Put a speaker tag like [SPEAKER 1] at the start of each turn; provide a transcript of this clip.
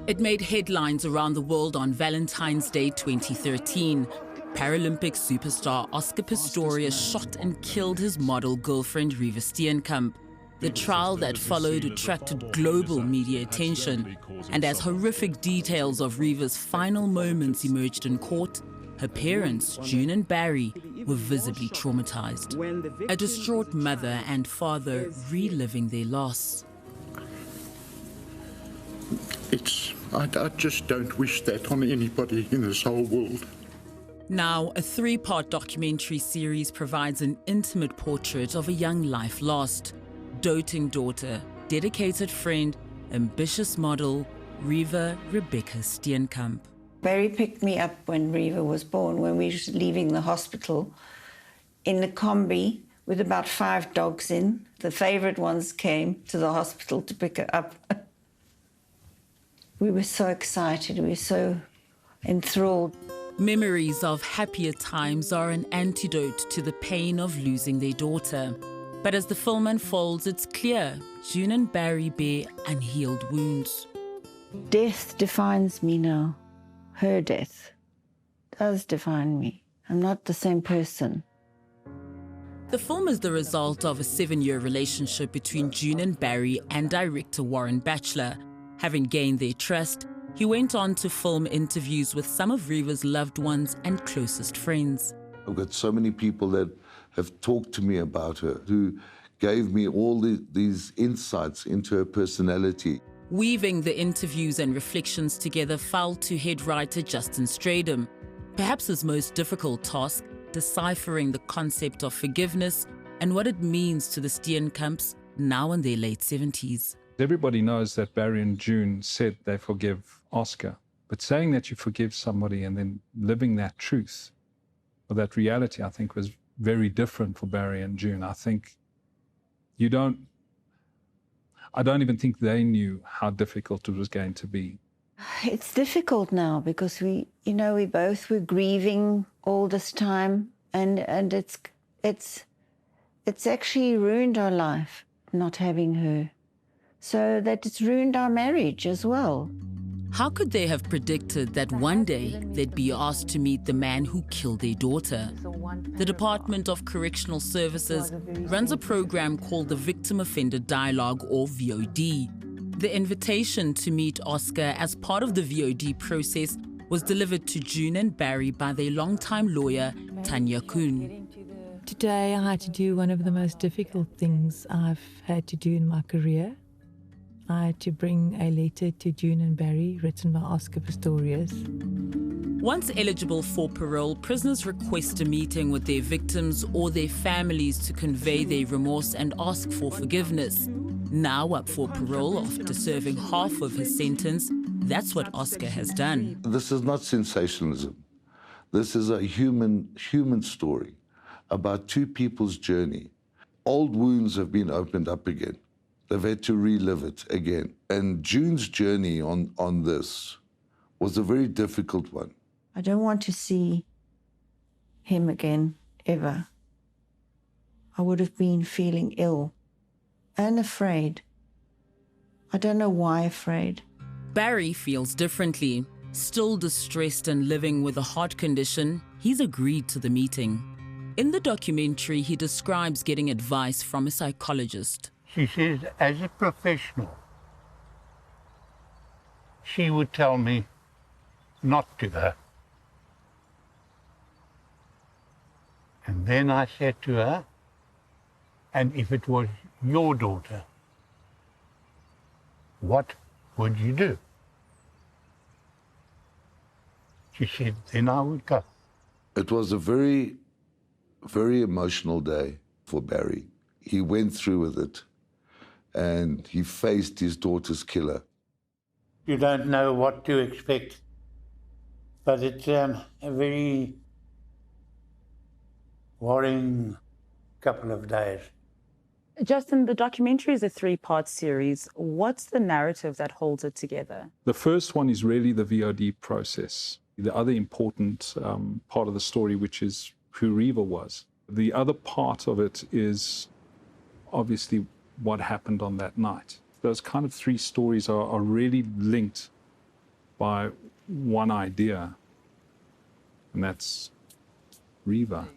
[SPEAKER 1] It made headlines around the world on Valentine's Day 2013. Paralympic superstar Oscar Pistorius shot and killed his model girlfriend Reeva Steenkamp. The trial that followed attracted global media attention, and as horrific details of Reeva's final moments emerged in court, her parents, June and Barry, were visibly traumatized. A distraught mother and father reliving their loss.
[SPEAKER 2] I just don't wish that on anybody in this whole world.
[SPEAKER 1] Now, a three-part documentary series provides an intimate portrait of a young life lost. Doting daughter, dedicated friend, ambitious model, Reeva Rebecca Steenkamp.
[SPEAKER 3] Barry picked me up when Reeva was born, when we were leaving the hospital, in the combi with about 5 dogs in. The favourite ones came to the hospital to pick her up. We were so excited, we were so enthralled.
[SPEAKER 1] Memories of happier times are an antidote to the pain of losing their daughter. But as the film unfolds, it's clear June and Barry bear unhealed wounds.
[SPEAKER 3] Death defines me now. Her death does define me. I'm not the same person.
[SPEAKER 1] The film is the result of a 7-year relationship between June and Barry and director Warren Batchelor. Having gained their trust, he went on to film interviews with some of Reeva's loved ones and closest friends.
[SPEAKER 4] I've got so many people that have talked to me about her, who gave me all these insights into her personality.
[SPEAKER 1] Weaving the interviews and reflections together fell to head writer Justin Stratham. Perhaps his most difficult task, deciphering the concept of forgiveness and what it means to the Steenkamps, now in their late 70s.
[SPEAKER 5] Everybody knows that Barry and June said they forgive Oscar, but saying that you forgive somebody and then living that truth, or that reality, I think was very different for Barry and June. I don't even think they knew how difficult it was going to be.
[SPEAKER 3] It's difficult now because we both were grieving all this time, and it's actually ruined our life not having her. So that it's ruined our marriage as well.
[SPEAKER 1] How could they have predicted that one day they'd be asked to meet the man who killed their daughter? The Department of Correctional Services runs a program called the Victim Offender Dialogue, or VOD. The invitation to meet Oscar as part of the VOD process was delivered to June and Barry by their longtime lawyer, Tanya Kuhn.
[SPEAKER 6] Today I had to do one of the most difficult things I've had to do in my career. I had to bring a letter to June and Barry written by Oscar Pistorius.
[SPEAKER 1] Once eligible for parole, prisoners request a meeting with their victims or their families to convey their remorse and ask for forgiveness. Now up for parole after serving half of his sentence, that's what Oscar has done.
[SPEAKER 4] This is not sensationalism. This is a human story about two people's journey. Old wounds have been opened up again. They've had to relive it again. And June's journey on this was a very difficult one.
[SPEAKER 3] I don't want to see him again, ever. I would have been feeling ill and afraid. I don't know why afraid.
[SPEAKER 1] Barry feels differently. Still distressed and living with a heart condition, he's agreed to the meeting. In the documentary, he describes getting advice from a psychologist.
[SPEAKER 7] She says, as a professional, she would tell me not to go. And then I said to her, and if it was your daughter, what would you do? She said, then I would go.
[SPEAKER 4] It was a very, very emotional day for Barry. He went through with it, and he faced his daughter's killer.
[SPEAKER 7] You don't know what to expect, but it's a very worrying couple of days.
[SPEAKER 8] Justin, the documentary is a 3-part series. What's the narrative that holds it together?
[SPEAKER 5] The first one is really the VOD process. The other important part of the story, which is who Reeva was. The other part of it is obviously what happened on that night. Those kind of 3 stories are really linked by one idea, and that's Reeva.